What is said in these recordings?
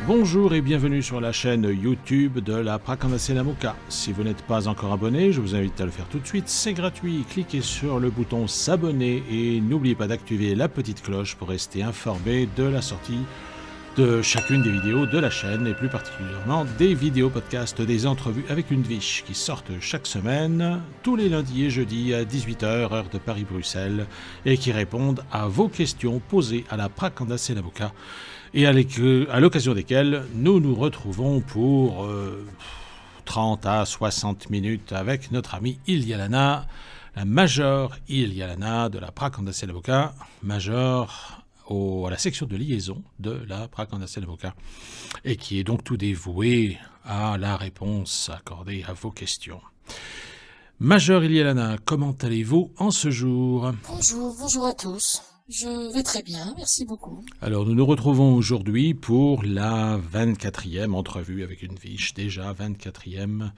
Bonjour et bienvenue sur la chaîne YouTube de la Prakandasena Mukha. Si vous n'êtes pas encore abonné, je vous invite à le faire tout de suite, c'est gratuit. Cliquez sur le bouton s'abonner et n'oubliez pas d'activer la petite cloche pour rester informé de la sortie de chacune des vidéos de la chaîne et plus particulièrement des vidéos podcasts des entrevues avec une Viche qui sortent chaque semaine, tous les lundis et jeudis à 18h heure de Paris-Bruxelles et qui répondent à vos questions posées à la Prakandasena Mukha et à l'occasion desquelles nous nous retrouvons pour 30 à 60 minutes avec notre amie Ilialana, la Major Ilialana de la Prakandasena Mukha, Major à la section de liaison de la Prakandasena Mukha et qui est donc tout dévoué à la réponse accordée à vos questions. Major Ilialana, comment allez-vous en ce jour ? Bonjour à tous. Je vais très bien, merci beaucoup. Alors nous nous retrouvons aujourd'hui pour la 24e entrevue avec une Viche, déjà 24e.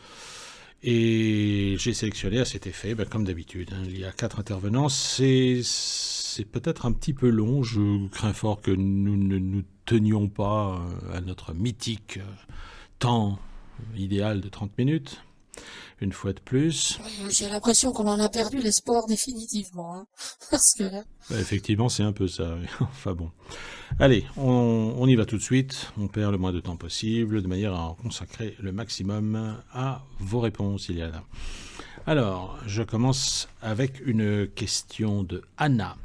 Et j'ai sélectionné à cet effet, comme d'habitude, il y a 4 intervenants. C'est peut-être un petit peu long, je crains fort que nous ne nous tenions pas à notre mythique temps idéal de 30 minutes, une fois de plus. Oui, j'ai l'impression qu'on en a perdu l'espoir définitivement, parce que là... Effectivement, c'est un peu ça, enfin bon. Allez, on y va tout de suite, on perd le moins de temps possible, de manière à en consacrer le maximum à vos réponses, Iliana. Alors, je commence avec une question de Anna.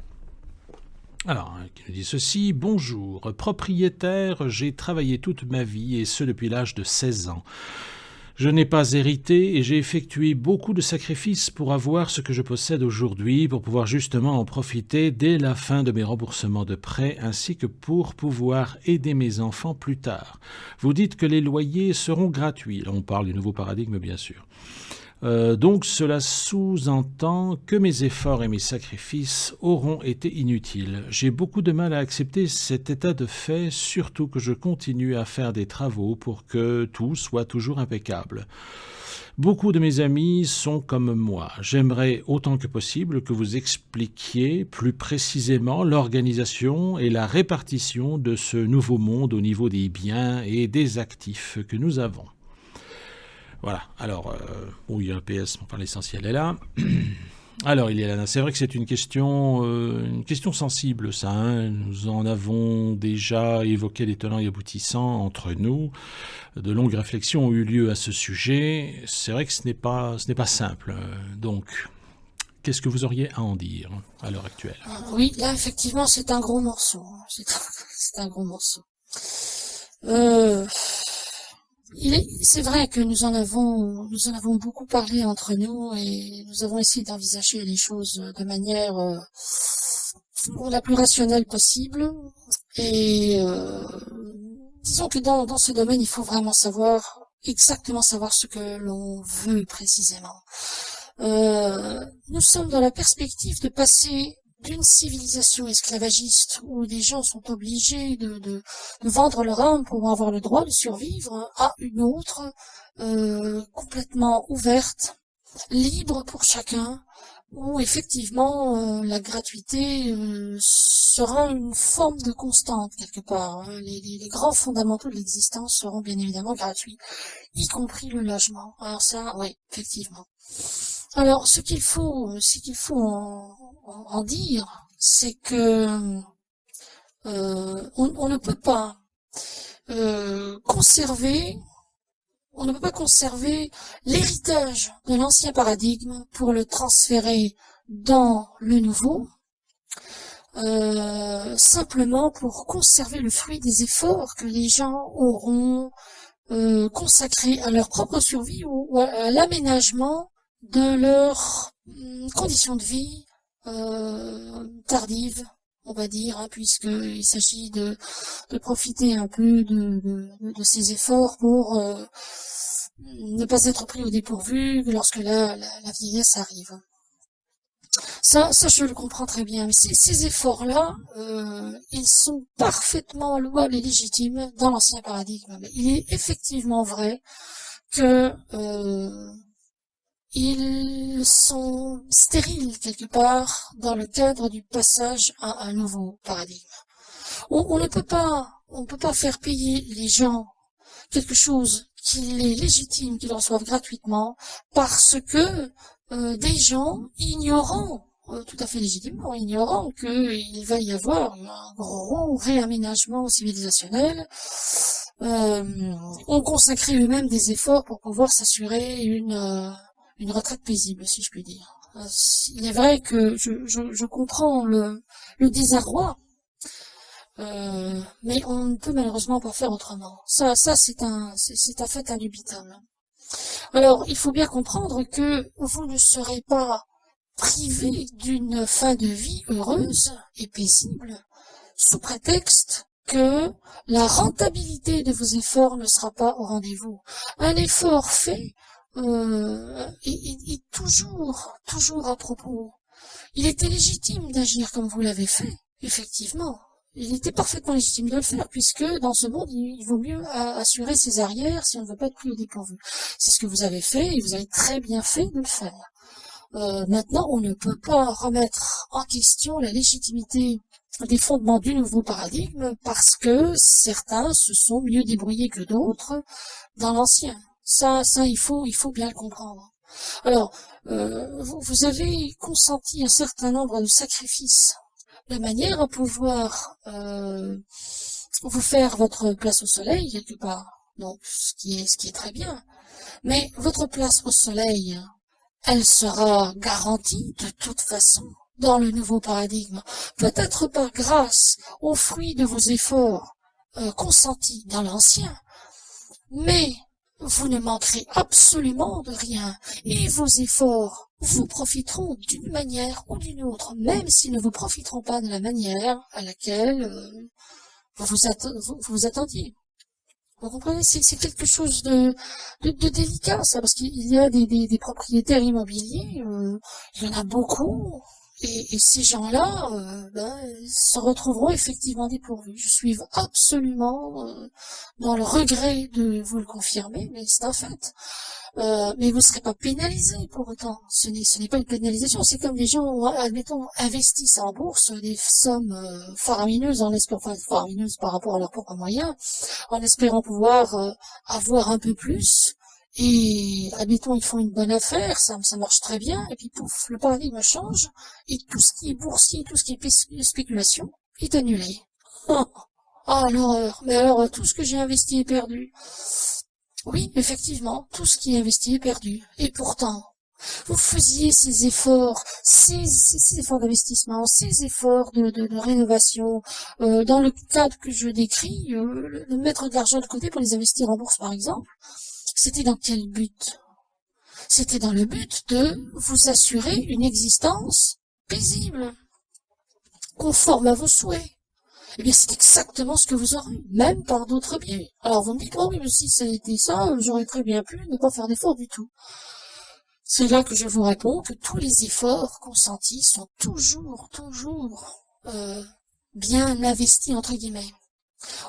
Alors, qui nous dit ceci: bonjour, propriétaire, j'ai travaillé toute ma vie et ce depuis l'âge de 16 ans. Je n'ai pas hérité et j'ai effectué beaucoup de sacrifices pour avoir ce que je possède aujourd'hui, pour pouvoir justement en profiter dès la fin de mes remboursements de prêts, ainsi que pour pouvoir aider mes enfants plus tard. Vous dites que les loyers seront gratuits. Là, on parle du nouveau paradigme, bien sûr. Donc cela sous-entend que mes efforts et mes sacrifices auront été inutiles. J'ai beaucoup de mal à accepter cet état de fait, surtout que je continue à faire des travaux pour que tout soit toujours impeccable. Beaucoup de mes amis sont comme moi. J'aimerais autant que possible que vous expliquiez plus précisément l'organisation et la répartition de ce nouveau monde au niveau des biens et des actifs que nous avons. Voilà, alors, il y a un PS, enfin l'essentiel est là. Alors, Ilialana, c'est vrai que c'est une question sensible, ça. Nous en avons déjà évoqué les tenants et aboutissants entre nous. De longues réflexions ont eu lieu à ce sujet. C'est vrai que ce n'est pas simple. Donc, qu'est-ce que vous auriez à en dire à l'heure actuelle ? Oui, là, effectivement, c'est un gros morceau. C'est un gros morceau. C'est vrai que nous en avons beaucoup parlé entre nous et nous avons essayé d'envisager les choses de manière la plus rationnelle possible. Et disons que dans ce domaine, il faut vraiment exactement savoir ce que l'on veut précisément. Nous sommes dans la perspective de passer d'une civilisation esclavagiste où des gens sont obligés de vendre leur âme pour avoir le droit de survivre à une autre complètement ouverte, libre pour chacun, où effectivement la gratuité sera une forme de constante quelque part. Les grands fondamentaux de l'existence seront bien évidemment gratuits, y compris le logement. Alors ça, oui, effectivement. Alors, ce qu'il faut en dire, c'est que on ne peut pas conserver l'héritage de l'ancien paradigme pour le transférer dans le nouveau, simplement pour conserver le fruit des efforts que les gens auront consacrés à leur propre survie ou à l'aménagement de leurs conditions de vie tardives, on va dire, puisqu'il s'agit de profiter un peu de ces efforts pour ne pas être pris au dépourvu lorsque la vieillesse arrive. Ça, je le comprends très bien. Mais ces efforts-là, ils sont parfaitement louables et légitimes dans l'ancien paradigme. Mais il est effectivement vrai que ils sont stériles quelque part dans le cadre du passage à un nouveau paradigme. On ne peut pas on ne peut pas faire payer les gens quelque chose qu'il est légitime qu'ils reçoivent gratuitement parce que des gens ignorant, tout à fait légitimement, ignorant qu'il va y avoir un gros réaménagement civilisationnel, ont consacré eux-mêmes des efforts pour pouvoir s'assurer une retraite paisible, si je puis dire. Il est vrai que je comprends le désarroi, mais on ne peut malheureusement pas faire autrement. Ça c'est un fait indubitable. Alors, il faut bien comprendre que vous ne serez pas privé d'une fin de vie heureuse et paisible sous prétexte que la rentabilité de vos efforts ne sera pas au rendez-vous. Un effort fait est toujours à propos. Il était légitime d'agir comme vous l'avez fait, effectivement. Il était parfaitement légitime de le faire, puisque dans ce monde, il vaut mieux assurer ses arrières si on ne veut pas être pris au dépourvu. C'est ce que vous avez fait, et vous avez très bien fait de le faire. Maintenant, on ne peut pas remettre en question la légitimité des fondements du nouveau paradigme, parce que certains se sont mieux débrouillés que d'autres dans l'ancien. Ça, il faut bien le comprendre. Alors, vous avez consenti un certain nombre de sacrifices de manière à pouvoir vous faire votre place au soleil quelque part. Donc, ce qui est très bien. Mais votre place au soleil, elle sera garantie de toute façon dans le nouveau paradigme. Peut-être pas grâce aux fruits de vos efforts consentis dans l'ancien, mais vous ne manquerez absolument de rien, et vos efforts vous profiteront d'une manière ou d'une autre, même s'ils ne vous profiteront pas de la manière à laquelle vous vous attendiez. Vous comprenez, c'est quelque chose de délicat, ça, parce qu'il y a des propriétaires immobiliers, il y en a beaucoup, et ces gens-là se retrouveront effectivement dépourvus. Je suis absolument dans le regret de vous le confirmer, mais c'est un fait. Mais vous ne serez pas pénalisé pour autant. Ce n'est pas une pénalisation. C'est comme les gens, admettons, investissent en bourse des sommes faramineuses faramineuses par rapport à leurs propres moyens, en espérant pouvoir avoir un peu plus. Et admettons, ils font une bonne affaire, ça marche très bien, et puis pouf, le paradigme change, et tout ce qui est boursier, tout ce qui est spéculation est annulé. Ah, l'horreur. Mais alors, tout ce que j'ai investi est perdu. Oui, effectivement, tout ce qui est investi est perdu. Et pourtant, vous faisiez ces efforts, ces efforts d'investissement, ces efforts de rénovation, dans le cadre que je décris, de mettre de l'argent de côté pour les investir en bourse, par exemple. C'était dans quel but? C'était dans le but de vous assurer une existence paisible, conforme à vos souhaits. Eh bien, c'est exactement ce que vous aurez, même par d'autres biais. Alors, vous me dites, oh oui, mais si ça a été ça, j'aurais très bien pu ne pas faire d'efforts du tout. C'est là que je vous réponds que tous les efforts consentis sont toujours bien investis, entre guillemets.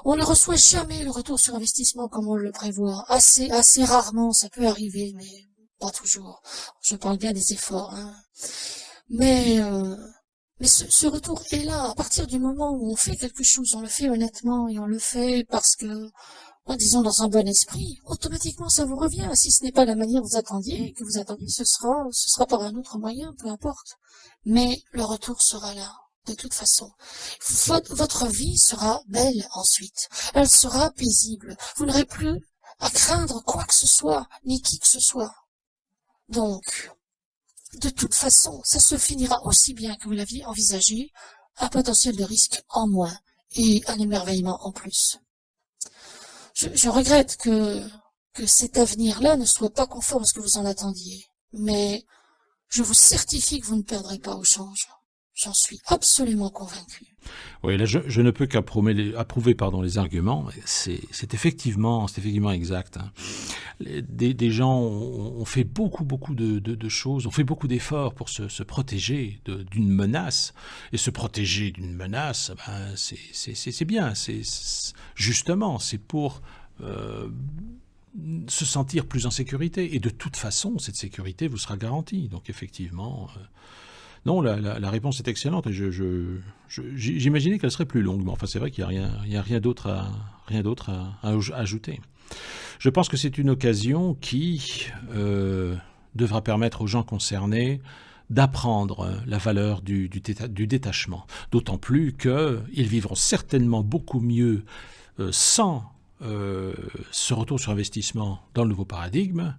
On ne reçoit jamais le retour sur investissement comme on le prévoit. Assez rarement, ça peut arriver, mais pas toujours. Je parle bien des efforts, hein. Mais ce retour est là. À partir du moment où on fait quelque chose, on le fait honnêtement et on le fait parce que, disons, dans un bon esprit, automatiquement ça vous revient. Si ce n'est pas la manière que vous attendiez, ce sera par un autre moyen, peu importe. Mais le retour sera là. De toute façon, votre vie sera belle ensuite. Elle sera paisible. Vous n'aurez plus à craindre quoi que ce soit, ni qui que ce soit. Donc, de toute façon, ça se finira aussi bien que vous l'aviez envisagé, un potentiel de risque en moins et un émerveillement en plus. Je regrette que cet avenir-là ne soit pas conforme à ce que vous en attendiez, mais je vous certifie que vous ne perdrez pas au change. J'en suis absolument convaincu. Oui, là, je ne peux qu'approuver les arguments. C'est effectivement exact. Hein. Des gens ont fait beaucoup de choses, ont fait beaucoup d'efforts pour se protéger d'une menace. Et se protéger d'une menace, c'est bien. Justement, c'est pour se sentir plus en sécurité. Et de toute façon, cette sécurité vous sera garantie. Donc effectivement... Non, la réponse est excellente et j'imaginais qu'elle serait plus longue, mais enfin c'est vrai qu'il n'y a rien d'autre à ajouter. Je pense que c'est une occasion qui devra permettre aux gens concernés d'apprendre la valeur du détachement. D'autant plus qu'ils vivront certainement beaucoup mieux sans ce retour sur investissement dans le nouveau paradigme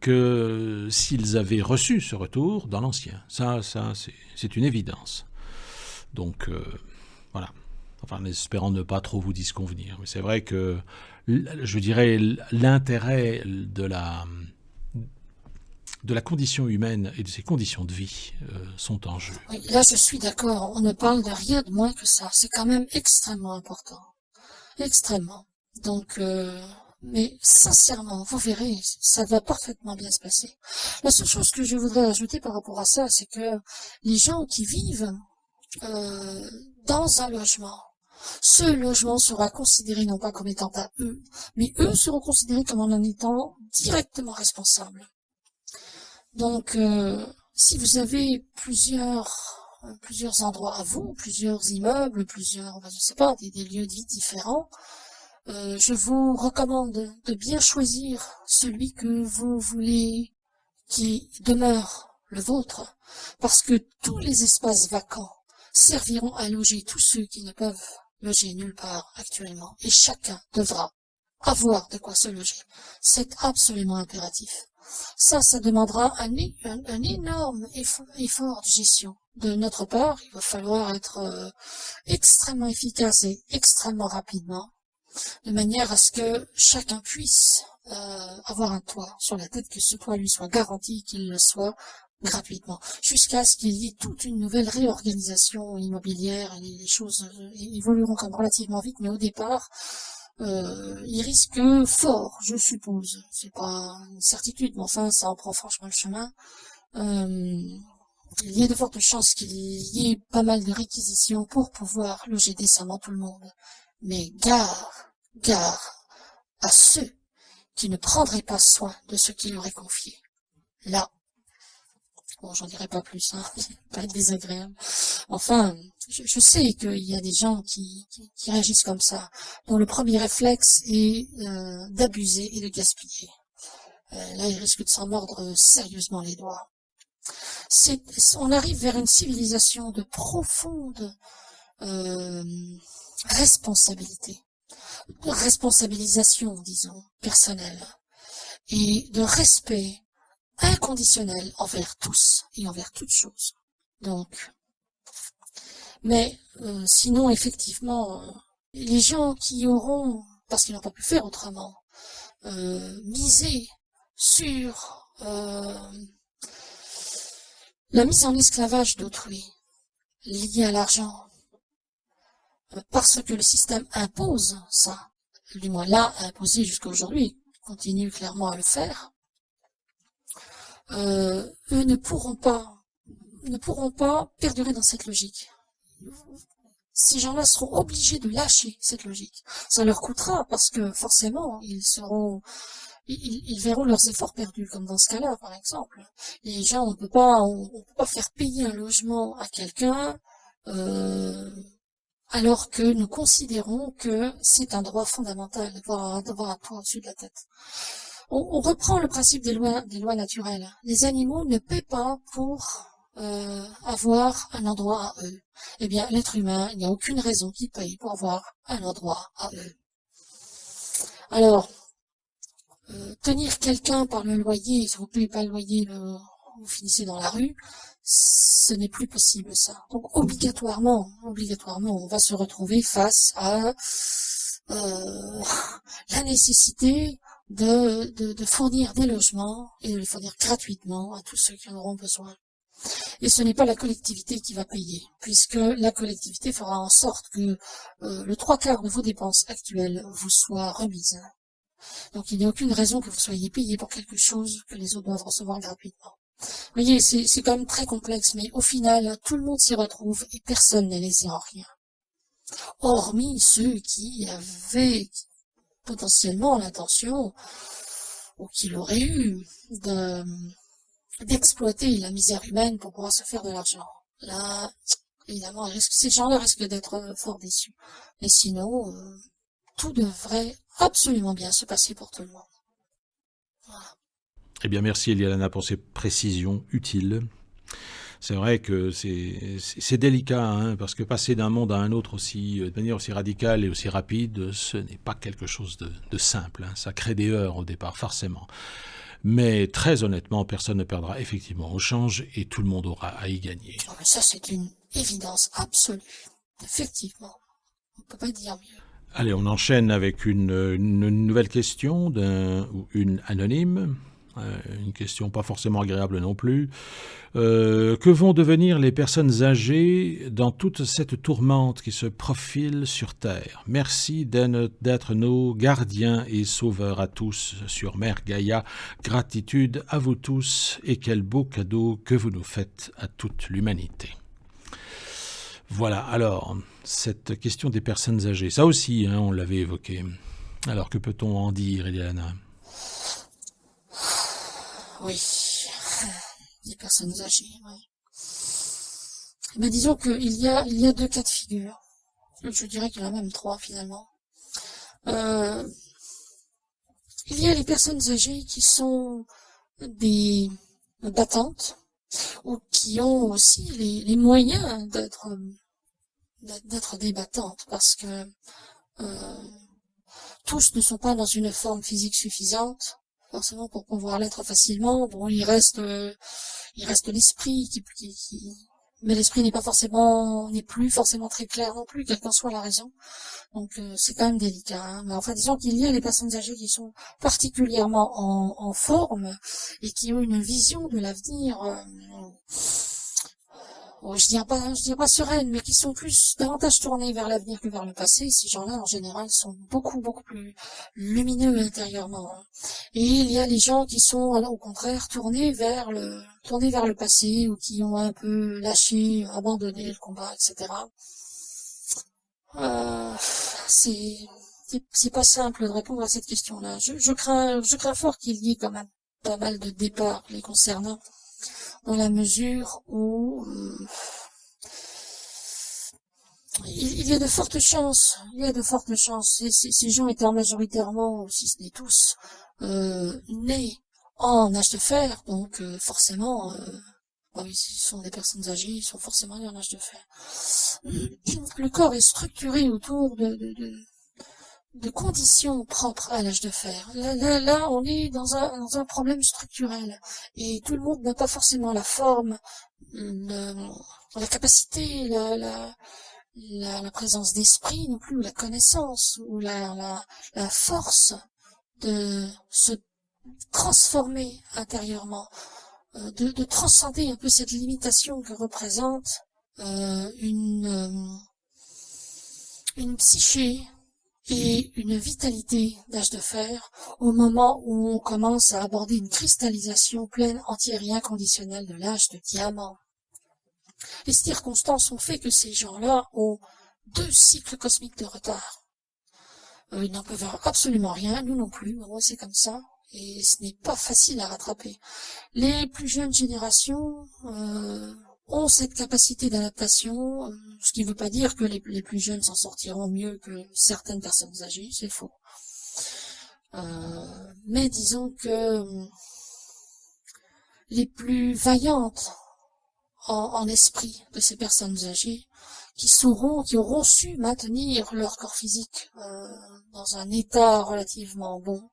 que s'ils avaient reçu ce retour dans l'ancien. Ça c'est une évidence. Donc, voilà. Enfin, en espérant ne pas trop vous disconvenir. Mais c'est vrai que, je dirais, l'intérêt de la condition humaine et de ses conditions de vie sont en jeu. Oui, là, je suis d'accord. On ne parle de rien de moins que ça. C'est quand même extrêmement important. Extrêmement. Donc, mais sincèrement, vous verrez, ça va parfaitement bien se passer. La seule chose que je voudrais ajouter par rapport à ça, c'est que les gens qui vivent dans un logement, ce logement sera considéré non pas comme étant à eux, mais eux seront considérés comme en étant directement responsables. Donc, si vous avez plusieurs endroits à vous, plusieurs immeubles, je sais pas, des lieux de vie différents, je vous recommande de bien choisir celui que vous voulez qui demeure le vôtre, parce que tous les espaces vacants serviront à loger tous ceux qui ne peuvent loger nulle part actuellement, et chacun devra avoir de quoi se loger. C'est absolument impératif. Ça demandera un énorme effort de gestion de notre part. Il va falloir être extrêmement efficace et extrêmement rapidement, de manière à ce que chacun puisse avoir un toit sur la tête, que ce toit lui soit garanti, qu'il le soit gratuitement, jusqu'à ce qu'il y ait toute une nouvelle réorganisation immobilière. Et les choses évolueront comme relativement vite, mais au départ, il risque fort, je suppose. C'est pas une certitude, mais enfin, ça en prend franchement le chemin. Il y a de fortes chances qu'il y ait pas mal de réquisitions pour pouvoir loger décemment tout le monde. Mais gare à ceux qui ne prendraient pas soin de ce qui leur est confié. Là, bon, j'en dirai pas plus, hein, pas être désagréable. Enfin, je sais qu'il y a des gens qui réagissent comme ça, dont le premier réflexe est d'abuser et de gaspiller. Là, ils risquent de s'en mordre sérieusement les doigts. On arrive vers une civilisation de profonde responsabilité, de responsabilisation, disons, personnelle, et de respect inconditionnel envers tous et envers toutes choses. Donc, mais sinon, effectivement, les gens qui auront, parce qu'ils n'ont pas pu faire autrement, misé sur la mise en esclavage d'autrui, liée à l'argent, parce que le système impose ça, du moins l'a imposé jusqu'à aujourd'hui, continue clairement à le faire, eux ne pourront pas perdurer dans cette logique. Ces gens-là seront obligés de lâcher cette logique. Ça leur coûtera parce que forcément ils verront leurs efforts perdus, comme dans ce cas-là, par exemple. Les gens, on peut pas faire payer un logement à quelqu'un alors que nous considérons que c'est un droit fondamental d'avoir un toit au-dessus de la tête. On reprend le principe des lois naturelles. Les animaux ne paient pas pour avoir un endroit à eux. Eh bien, l'être humain, il n'y a aucune raison qu'il paye pour avoir un endroit à eux. Alors, tenir quelqu'un par le loyer, si vous ne payez pas le loyer, vous finissez dans la rue, ce n'est plus possible ça. Donc obligatoirement, on va se retrouver face à la nécessité de fournir des logements et de les fournir gratuitement à tous ceux qui en auront besoin. Et ce n'est pas la collectivité qui va payer, puisque la collectivité fera en sorte que le 3/4 de vos dépenses actuelles vous soit remise. Donc il n'y a aucune raison que vous soyez payé pour quelque chose que les autres doivent recevoir gratuitement. Vous voyez, c'est quand même très complexe, mais au final, tout le monde s'y retrouve et personne n'est lésé en rien. Hormis ceux qui avaient potentiellement l'intention, ou qui l'auraient eu, d'exploiter la misère humaine pour pouvoir se faire de l'argent. Là, évidemment, ces gens-là risquent d'être fort déçus. Mais sinon, tout devrait absolument bien se passer pour tout le monde. Voilà. Eh bien, merci Eliana pour ces précisions utiles. C'est vrai que c'est délicat, hein, parce que passer d'un monde à un autre aussi, de manière aussi radicale et aussi rapide, ce n'est pas quelque chose de simple. Hein. Ça crée des heurts au départ, forcément. Mais très honnêtement, personne ne perdra effectivement au change et tout le monde aura à y gagner. Oh, mais ça, c'est une évidence absolue. Effectivement. On ne peut pas dire mieux. Allez, on enchaîne avec une nouvelle question une anonyme. Une question pas forcément agréable non plus. Que vont devenir les personnes âgées dans toute cette tourmente qui se profile sur Terre? Merci d'être nos gardiens et sauveurs à tous sur Mère Gaïa. Gratitude à vous tous et quel beau cadeau que vous nous faites à toute l'humanité. Voilà, alors, cette question des personnes âgées, ça aussi, hein, on l'avait évoqué. Alors, que peut-on en dire, Eliana? Oui, des personnes âgées, oui. Mais disons qu'il y a deux cas de figure. Je dirais qu'il y en a même trois, finalement. Il y a les personnes âgées qui sont des battantes, ou qui ont aussi les moyens d'être débattantes, parce que tous ne sont pas dans une forme physique suffisante, forcément pour pouvoir l'être facilement. Bon, il reste l'esprit mais l'esprit n'est plus forcément très clair non plus, quelle qu'en soit la raison. Donc c'est quand même délicat. Hein. Mais enfin, disons qu'il y a les personnes âgées qui sont particulièrement en forme et qui ont une vision de l'avenir. Je dirais pas sereines, mais qui sont davantage tournées vers l'avenir que vers le passé. Ces gens-là, en général, sont beaucoup plus lumineux intérieurement. Hein. Et il y a les gens qui sont, alors, au contraire, tournés vers le passé, ou qui ont un peu lâché, abandonné le combat, etc. C'est pas simple de répondre à cette question-là. Je crains fort qu'il y ait quand même pas mal de départs les concernant, dans la mesure où il y a de fortes chances, ces gens étant majoritairement, si ce n'est tous, nés en âge de fer, donc forcément, oui, ce sont des personnes âgées, ils sont forcément nés en âge de fer. Le corps est structuré autour de conditions propres à l'âge de fer. Là, on est dans un problème structurel. Et tout le monde n'a pas forcément la forme, la capacité, la présence d'esprit, non plus, ou la connaissance, ou la force de se transformer intérieurement, de transcender un peu cette limitation que représente une psyché et une vitalité d'âge de fer au moment où on commence à aborder une cristallisation pleine, entière et inconditionnelle de l'âge de diamant. Les circonstances ont fait que ces gens-là ont 2 cycles cosmiques de retard. Ils n'en peuvent absolument rien, nous non plus, mais c'est comme ça, et ce n'est pas facile à rattraper. Les plus jeunes générations ont cette capacité d'adaptation, ce qui ne veut pas dire que les plus jeunes s'en sortiront mieux que certaines personnes âgées, c'est faux. Mais disons que les plus vaillantes en esprit de ces personnes âgées, qui auront su maintenir leur corps physique dans un état relativement bon,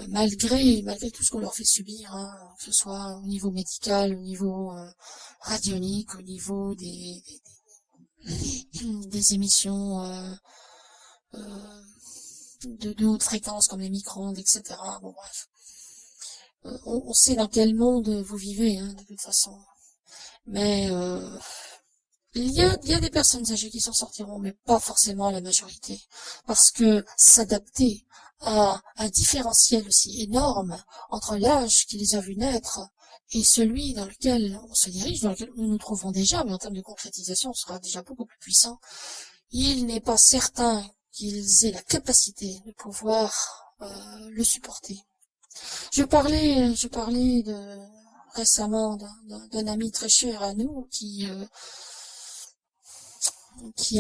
malgré tout ce qu'on leur fait subir, hein, que ce soit au niveau médical, au niveau radionique, au niveau des émissions de haute fréquence comme les micro-ondes, etc. Bon bref, on sait dans quel monde vous vivez, hein, de toute façon. Mais il y a des personnes âgées qui s'en sortiront, mais pas forcément la majorité, parce que s'adapter à un différentiel aussi énorme entre l'âge qui les a vus naître et celui dans lequel on se dirige, dans lequel nous nous trouvons déjà, mais en termes de concrétisation, on sera déjà beaucoup plus puissant. Il n'est pas certain qu'ils aient la capacité de pouvoir le supporter. Je parlais récemment d'un ami très cher à nous qui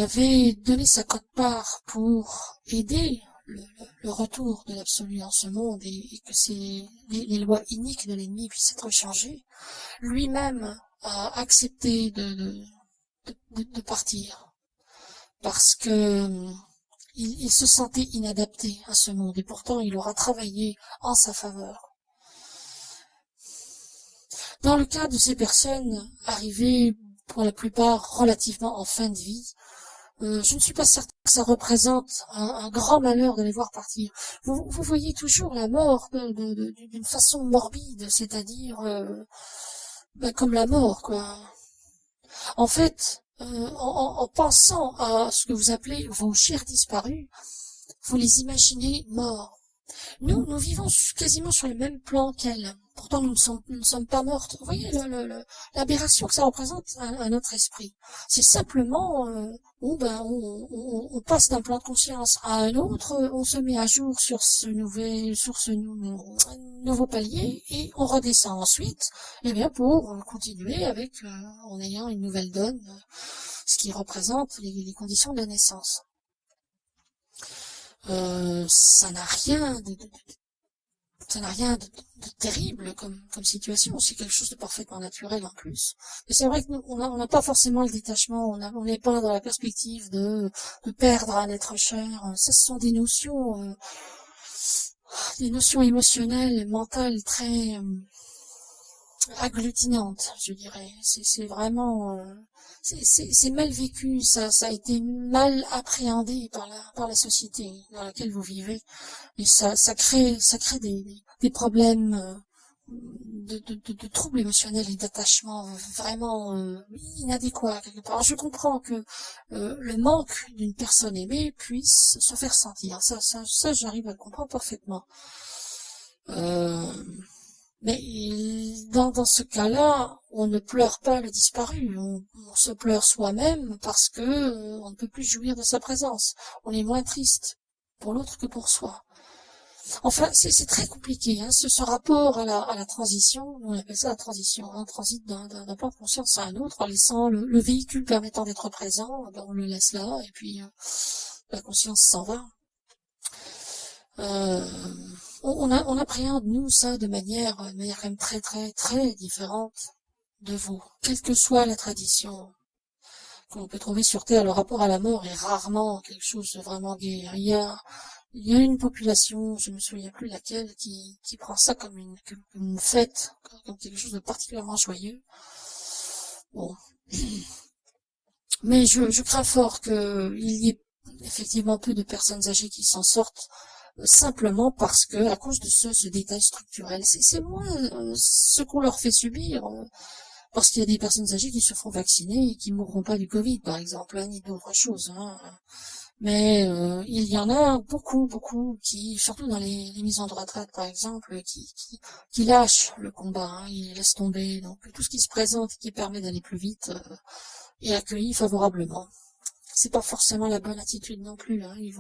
avait donné sa quote-part pour aider le retour de l'absolu dans ce monde et que les lois iniques de l'ennemi puissent être changées, lui-même a accepté de partir parce que il se sentait inadapté à ce monde et pourtant il aura travaillé en sa faveur. Dans le cas de ces personnes arrivées pour la plupart relativement en fin de vie, je ne suis pas certain que ça représente un grand malheur de les voir partir. Vous voyez toujours la mort d'une façon morbide, c'est-à-dire comme la mort, quoi. En fait, en pensant à ce que vous appelez vos chers disparus, vous les imaginez morts. Nous vivons quasiment sur le même plan qu'elles. Pourtant, nous ne sommes pas mortes. Vous voyez l'aberration que ça représente à notre esprit. C'est simplement où on passe d'un plan de conscience à un autre, on se met à jour sur ce nouveau palier et on redescend ensuite, eh bien pour continuer avec en ayant une nouvelle donne, ce qui représente les conditions de la naissance. Ça n'a rien de terrible comme situation, c'est quelque chose de parfaitement naturel en plus. Mais c'est vrai que nous, on n'a pas forcément le détachement, on n'est pas dans la perspective de perdre un être cher. Ça, ce sont des notions émotionnelles, mentales très agglutinantes, je dirais. C'est vraiment c'est mal vécu, ça a été mal appréhendé par la société dans laquelle vous vivez, et ça crée des problèmes de troubles émotionnels et d'attachement vraiment inadéquats quelque part. Alors, je comprends que le manque d'une personne aimée puisse se faire sentir, ça j'arrive à le comprendre parfaitement. Mais dans ce cas-là, on ne pleure pas le disparu, on se pleure soi-même parce que on ne peut plus jouir de sa présence. On est moins triste pour l'autre que pour soi. Enfin, c'est très compliqué, hein, ce rapport à la transition, on appelle ça la transition, on transite d'un plan de conscience à un autre en laissant le véhicule permettant d'être présent, on le laisse là, et puis la conscience s'en va. On appréhende, nous, ça de manière quand même très, très, très différente de vous. Quelle que soit la tradition qu'on peut trouver sur Terre, le rapport à la mort est rarement quelque chose de vraiment gai. Il y a une population, je me souviens plus laquelle, qui prend ça comme une fête, comme quelque chose de particulièrement joyeux. Bon. Mais je crains fort qu'il y ait effectivement peu de personnes âgées qui s'en sortent, simplement parce que, à cause de ce détail structurel, c'est moins ce qu'on leur fait subir, parce qu'il y a des personnes âgées qui se font vacciner et qui mourront pas du Covid, par exemple, hein, ni d'autres choses, hein. Mais il y en a beaucoup qui, surtout dans les maisons de retraite par exemple, qui lâchent le combat, hein, ils laissent tomber. Donc tout ce qui se présente et qui permet d'aller plus vite est accueilli favorablement. C'est pas forcément la bonne attitude non plus, hein. Il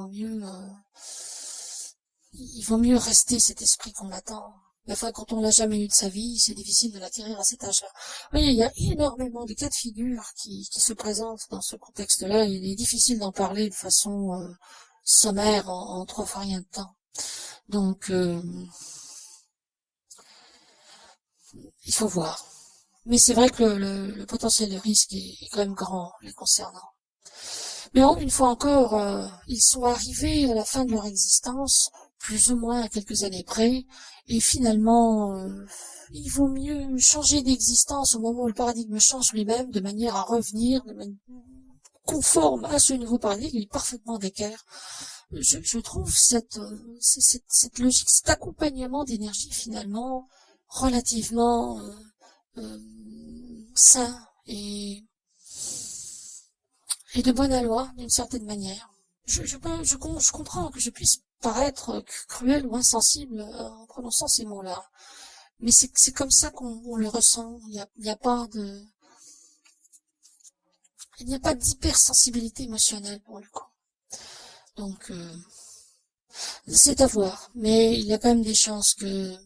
vaut mieux rester cet esprit combattant. Mais enfin, quand on l'a jamais eu de sa vie, c'est difficile de l'acquérir à cet âge-là. Oui, il y a énormément de cas de figure qui se présentent dans ce contexte-là. Il est difficile d'en parler de façon sommaire en 3 fois rien de temps. Donc, il faut voir. Mais c'est vrai que le potentiel de risque est quand même grand les concernant. Mais une fois encore, ils sont arrivés à la fin de leur existence, plus ou moins à quelques années près, et finalement, il vaut mieux changer d'existence au moment où le paradigme change lui-même, de manière à revenir conforme à ce nouveau paradigme, il est parfaitement d'équerre. Je trouve cette logique, cet accompagnement d'énergie finalement relativement sain et de bonne aloi d'une certaine manière. Je comprends que je puisse paraître cruel ou insensible en prononçant ces mots-là, mais c'est comme ça qu'on le ressent. Il n'y a pas d'hypersensibilité émotionnelle pour le coup. Donc c'est à voir, mais il y a quand même des chances que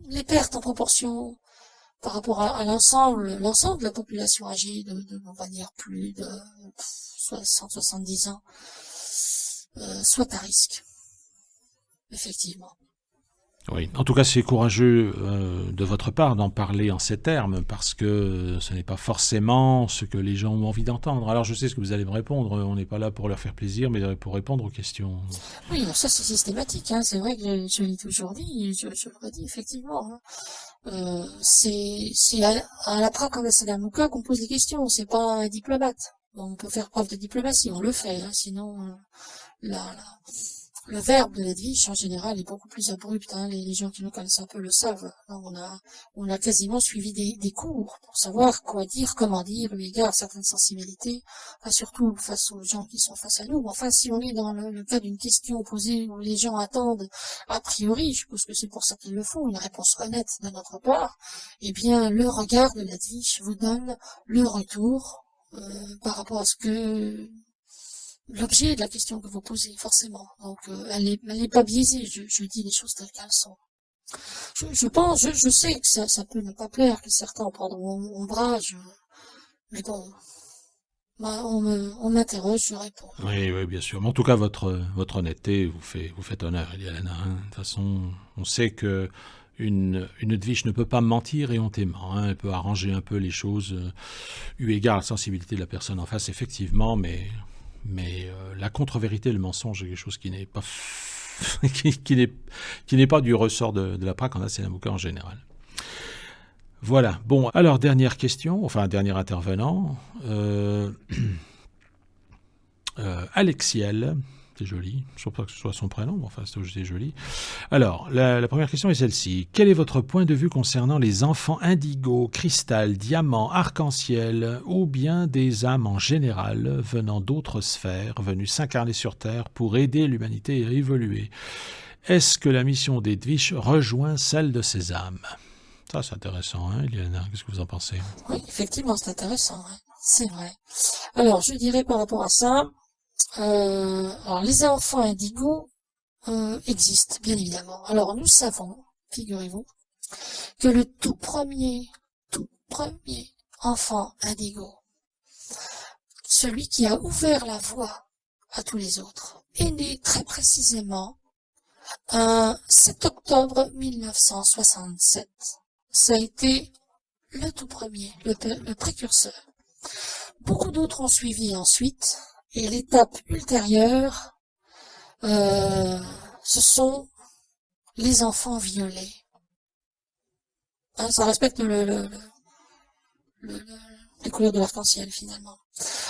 les pertes en proportion par rapport à l'ensemble de la population âgée on va dire plus de 60-70 ans, soit à risque, effectivement. Oui, en tout cas, c'est courageux de votre part d'en parler en ces termes, parce que ce n'est pas forcément ce que les gens ont envie d'entendre. Alors, je sais ce que vous allez me répondre, on n'est pas là pour leur faire plaisir, mais pour répondre aux questions. Oui, ça c'est systématique, hein. C'est vrai que je l'ai toujours dit, je le redis effectivement, hein. C'est à la Prague en Assalamuka qu'on pose des questions, c'est pas un diplomate. Bon, on peut faire preuve de diplomatie, on le fait, hein, sinon la, le verbe de Edwige, en général, est beaucoup plus abrupt, hein. Les gens qui nous connaissent un peu le savent. On a quasiment suivi des cours pour savoir quoi dire, comment dire, eu égard à certaines sensibilités, surtout face aux gens qui sont face à nous. Enfin, si on est dans le cas d'une question posée où les gens attendent, a priori, je suppose que c'est pour ça qu'ils le font, une réponse honnête de notre part, eh bien, le regard de Edwige vous donne le retour, par rapport à ce que l'objet de la question que vous posez, forcément. Donc, elle est pas biaisée. Je dis les choses telles qu'elles sont. Je sais que ça peut ne pas plaire, que certains en prendront ombrage, mais bon, on m'interroge, je réponds. Oui, oui, bien sûr. Mais en tout cas, votre honnêteté vous fait honneur, Eliana, hein. De toute façon, on sait que une Edwige ne peut pas mentir éhontément, hein. Elle peut arranger un peu les choses, eu égard à la sensibilité de la personne en face, effectivement, mais la contre-vérité, le mensonge, est quelque chose qui n'est pas qui n'est pas du ressort de la Prague en Assalamuka en général. Voilà. Bon, alors dernière question, enfin dernier intervenant, Alexiel. C'est joli. Je ne sais pas que ce soit son prénom, mais enfin, c'est joli. Alors, la première question est celle-ci. Quel est votre point de vue concernant les enfants indigo, cristal, diamant, arc-en-ciel, ou bien des âmes en général venant d'autres sphères, venues s'incarner sur Terre pour aider l'humanité à évoluer? Est-ce que la mission d'Edwige rejoint celle de ces âmes? Ça, c'est intéressant, hein, Eliana? Qu'est-ce que vous en pensez? Oui, effectivement, c'est intéressant, hein. C'est vrai. Alors, je dirais par rapport à ça, alors les enfants indigos existent, bien évidemment. Alors nous savons, figurez-vous, que le tout premier enfant indigo, celui qui a ouvert la voie à tous les autres, est né très précisément un 7 octobre 1967. Ça a été le tout premier, le précurseur. Beaucoup d'autres ont suivi ensuite, et l'étape ultérieure, ce sont les enfants violets. Hein, ça respecte les couleurs de l'arc-en-ciel finalement.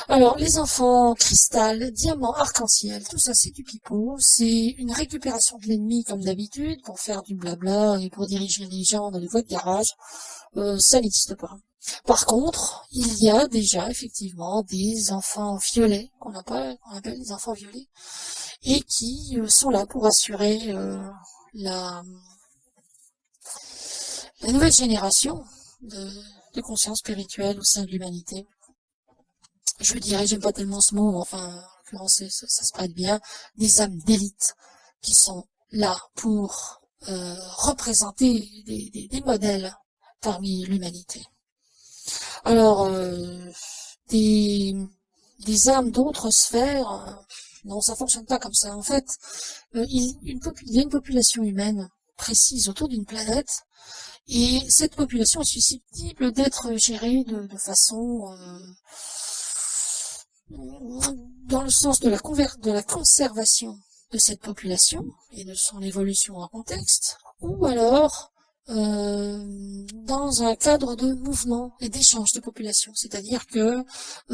Alors, les enfants cristal, diamant, arc-en-ciel, tout ça c'est du pipeau, c'est une récupération de l'ennemi comme d'habitude pour faire du blabla et pour diriger les gens dans les voies de garage. Ça n'existe pas. Par contre, il y a déjà effectivement des enfants violets, qu'on appelle les enfants violets, et qui sont là pour assurer la nouvelle génération de conscience spirituelle au sein de l'humanité. Je dirais, j'aime pas tellement ce mot, mais enfin, en l'occurrence, ça se prête bien, des âmes d'élite qui sont là pour représenter des modèles parmi l'humanité. Alors, des âmes d'autres sphères, non, ça fonctionne pas comme ça. En fait, il y a une population humaine précise autour d'une planète, et cette population est susceptible d'être gérée de façon dans le sens de la conservation de cette population et de son évolution en contexte, ou alors dans un cadre de mouvement et d'échange de population, c'est-à-dire que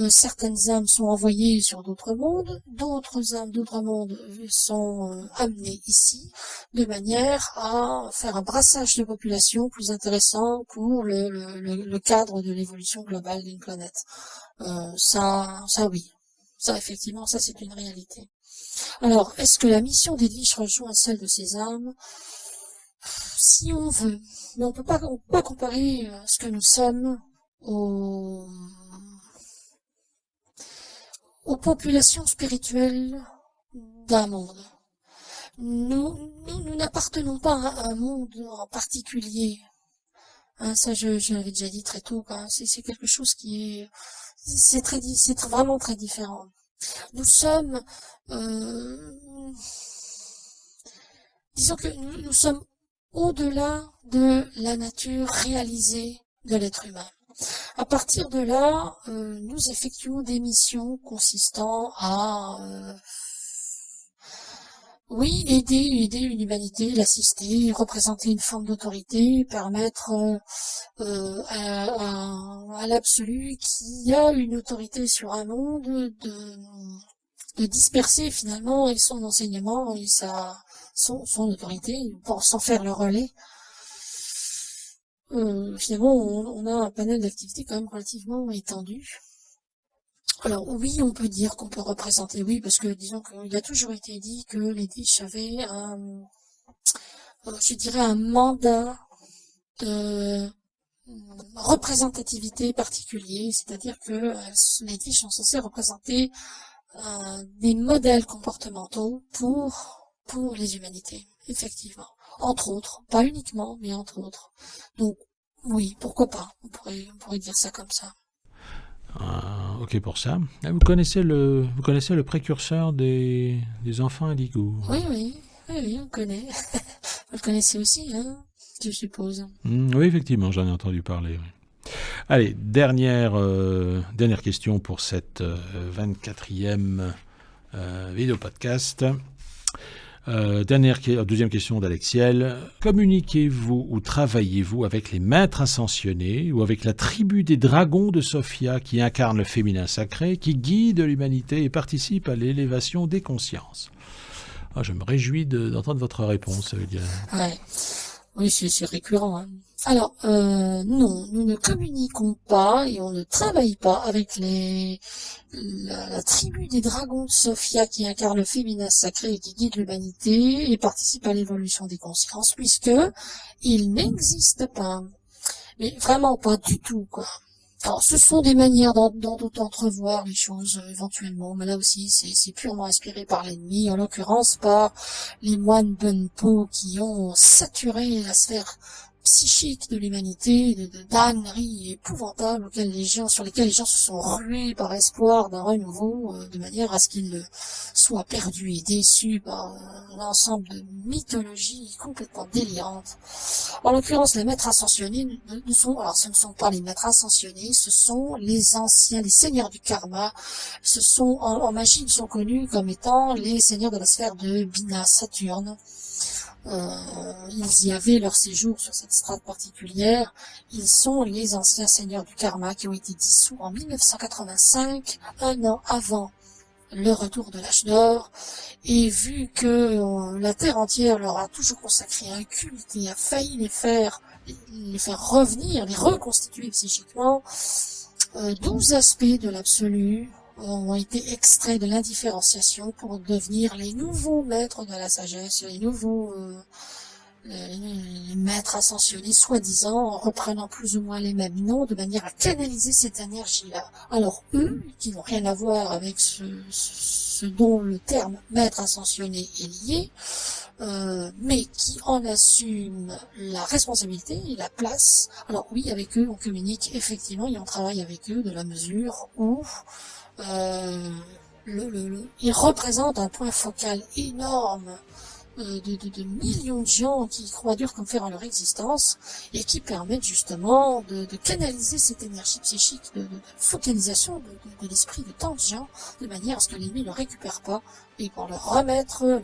certaines âmes sont envoyées sur d'autres mondes, d'autres âmes d'autres mondes sont amenées ici, de manière à faire un brassage de population plus intéressant pour le cadre de l'évolution globale d'une planète. Ça oui, ça effectivement, ça c'est une réalité. Alors, est-ce que la mission d'Edwige rejoint celle de ces âmes? Si on veut, mais on peut pas comparer ce que nous sommes aux populations spirituelles d'un monde. nous n'appartenons pas à un monde en particulier. Hein, ça, je l'avais déjà dit très tôt, quoi. C'est quelque chose qui est, vraiment très différent. Nous sommes, disons que nous sommes au-delà de la nature réalisée de l'être humain. À partir de là, nous effectuons des missions consistant à oui, aider une humanité, l'assister, représenter une forme d'autorité, permettre à l'absolu qui a une autorité sur un monde de disperser finalement et son enseignement et son autorité pour s'en faire le relais. Finalement, on a un panel d'activités quand même relativement étendu. Alors oui, on peut dire qu'on peut représenter, oui, parce que disons qu'il a toujours été dit que les Dish avaient je dirais un mandat de représentativité particulier, c'est-à-dire que les Dish sont censés représenter des modèles comportementaux pour les humanités, effectivement. Entre autres, pas uniquement, mais entre autres. Donc oui, pourquoi pas, on pourrait dire ça comme ça. Ok pour ça. Vous connaissez le précurseur des enfants indigos? Oui, on connaît. Vous le connaissez aussi, hein, je suppose. Oui, effectivement, j'en ai entendu parler. Oui. Allez, dernière question pour cette 24e vidéo podcast. Deuxième question d'Alexiel. Communiquez-vous ou travaillez-vous avec les maîtres ascensionnés ou avec la tribu des dragons de Sophia qui incarne le féminin sacré, qui guide l'humanité et participe à l'élévation des consciences? Je me réjouis d'entendre votre réponse, Diane. Ouais. Oui, c'est récurrent. Hein. Alors, non, nous ne communiquons pas et on ne travaille pas avec la tribu des dragons de Sophia qui incarne le féminin sacré et qui guide l'humanité et participe à l'évolution des consciences, puisque il n'existe pas. Mais vraiment pas du tout, quoi. Alors, ce sont des manières d'entrevoir les choses éventuellement, mais là aussi, c'est purement inspiré par l'ennemi, en l'occurrence par les moines Bunpo qui ont saturé la sphère psychique de l'humanité, de d'âneries épouvantables sur lesquelles les gens se sont rués par espoir d'un renouveau, de manière à ce qu'ils soient perdus et déçus par un ensemble de mythologies complètement délirantes. En l'occurrence, les maîtres ascensionnés ce ne sont pas les maîtres ascensionnés, ce sont les anciens, les seigneurs du karma. Ce sont, en magie, ils sont connus comme étant les seigneurs de la sphère de Bina, Saturne. Ils y avaient leur séjour sur cette strate particulière. Ils sont les anciens seigneurs du karma qui ont été dissous en 1985, un an avant le retour de l'âge d'or, et vu que la terre entière leur a toujours consacré un culte et a failli les faire revenir, les reconstituer psychiquement, 12 aspects de l'absolu ont été extraits de l'indifférenciation pour devenir les nouveaux maîtres de la sagesse, les nouveaux les maîtres ascensionnés, soi-disant, en reprenant plus ou moins les mêmes noms, de manière à canaliser cette énergie-là. Alors eux, qui n'ont rien à voir avec ce dont le terme maître ascensionné est lié, mais qui en assument la responsabilité et la place. Alors oui, avec eux, on communique effectivement et on travaille avec eux de la mesure où ils représentent un point focal énorme de millions de gens qui croient dur comme fer en leur existence et qui permettent justement de canaliser cette énergie psychique de focalisation de l'esprit de tant de gens de manière à ce que l'ennemi ne le récupère pas et pour le remettre, le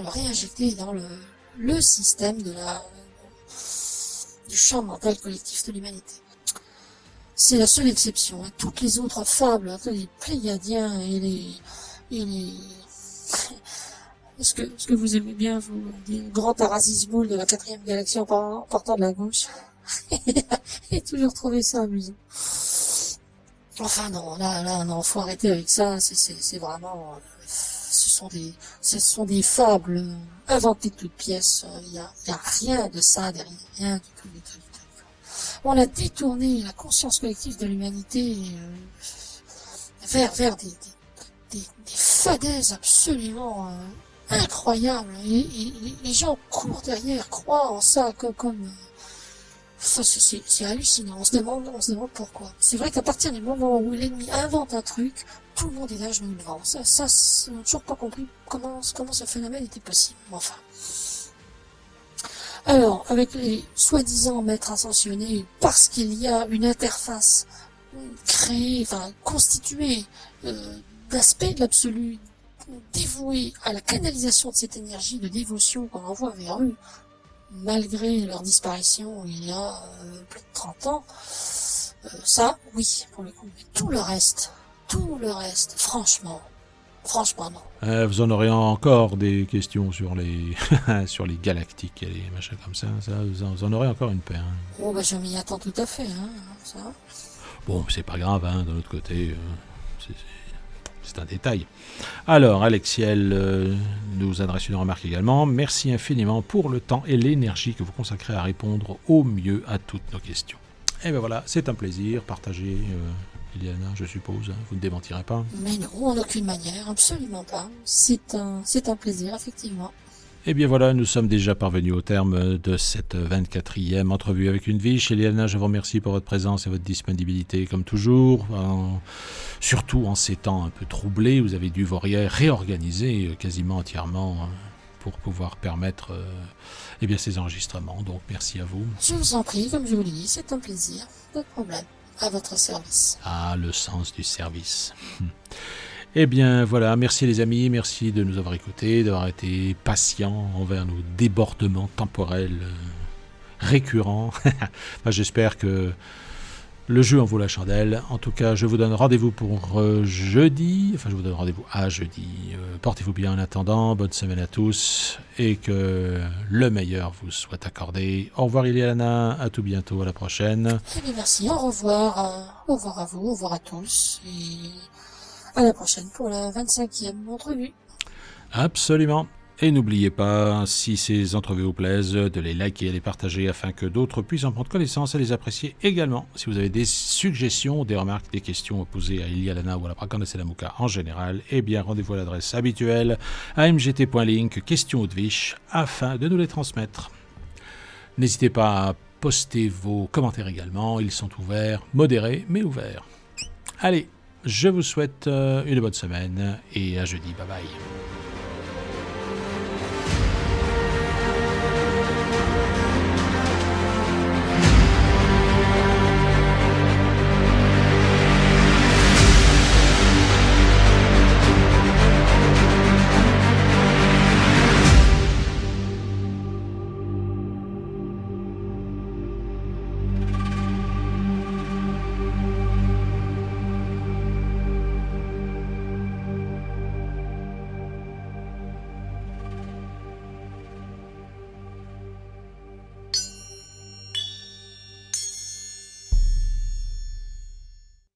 réinjecter dans le système du champ mental collectif de l'humanité. C'est la seule exception. Hein. Toutes les autres fables, les Pléiadiens et les Est-ce que vous aimez bien, vous, des grands Tarasismoul de la 4e galaxie en partant de la gauche? J'ai toujours trouvé ça amusant. Enfin non, là, non, faut arrêter avec ça, c'est vraiment, ce sont des fables inventées de toutes pièces, y a rien de ça derrière, rien du tout. On a détourné la conscience collective de l'humanité, vers des fadaises absolument, incroyable. Et les gens courent derrière, croient en ça comme... Enfin, c'est hallucinant. On se demande pourquoi. C'est vrai qu'à partir du moment où l'ennemi invente un truc, tout le monde est là, genoux devant. Ça, on n'a toujours pas compris comment ce phénomène était possible. Enfin. Alors, avec les soi-disant maîtres ascensionnés, parce qu'il y a une interface créée, enfin, constituée d'aspects de l'absolu, dévoués à la canalisation de cette énergie de dévotion qu'on envoie vers eux, malgré leur disparition il y a plus de 30 ans, ça, oui, pour le coup. Mais tout le reste, franchement non. Vous en aurez encore des questions sur les sur les galactiques et les machins comme ça vous en aurez encore une paire. Hein. Oh, je m'y attends tout à fait, ça. Bon, c'est pas grave, hein, d'un autre côté, c'est un détail. Alors, Alexiel nous adresse une remarque également. Merci infiniment pour le temps et l'énergie que vous consacrez à répondre au mieux à toutes nos questions. Et bien voilà, c'est un plaisir. Partagez, Iliana, je suppose. Hein, vous ne démentirez pas. Mais non, en aucune manière, absolument pas. C'est un plaisir, effectivement. Et bien voilà, nous sommes déjà parvenus au terme de cette 24e entrevue avec une Viche. Iliana, je vous remercie pour votre présence et votre disponibilité, comme toujours. Surtout en ces temps un peu troublés, vous avez dû vous réorganiser quasiment entièrement pour pouvoir permettre ces enregistrements. Donc merci à vous. Je vous en prie, comme je vous l'ai dit, c'est un plaisir. Pas de problème. À votre service. Ah, le sens du service. Eh bien voilà, merci les amis, merci de nous avoir écoutés, d'avoir été patients envers nos débordements temporels récurrents. J'espère que le jeu en vaut la chandelle. En tout cas, je vous donne rendez-vous pour jeudi. Enfin, je vous donne rendez-vous à jeudi. Portez-vous bien en attendant. Bonne semaine à tous. Et que le meilleur vous soit accordé. Au revoir Iliana. À tout bientôt. À la prochaine. Eh bien, merci. Au revoir. Au revoir à vous. Au revoir à tous. Et à la prochaine pour la 25e entrevue. Absolument. Et n'oubliez pas, si ces entrevues vous plaisent, de les liker et les partager afin que d'autres puissent en prendre connaissance et les apprécier également. Si vous avez des suggestions, des remarques, des questions à poser à Iliana ou à la Prakanda Selamuka en général, eh bien rendez-vous à l'adresse habituelle amgt.link, questions ou de Viche, afin de nous les transmettre. N'hésitez pas à poster vos commentaires également, ils sont ouverts, modérés mais ouverts. Allez, je vous souhaite une bonne semaine et à jeudi, bye bye.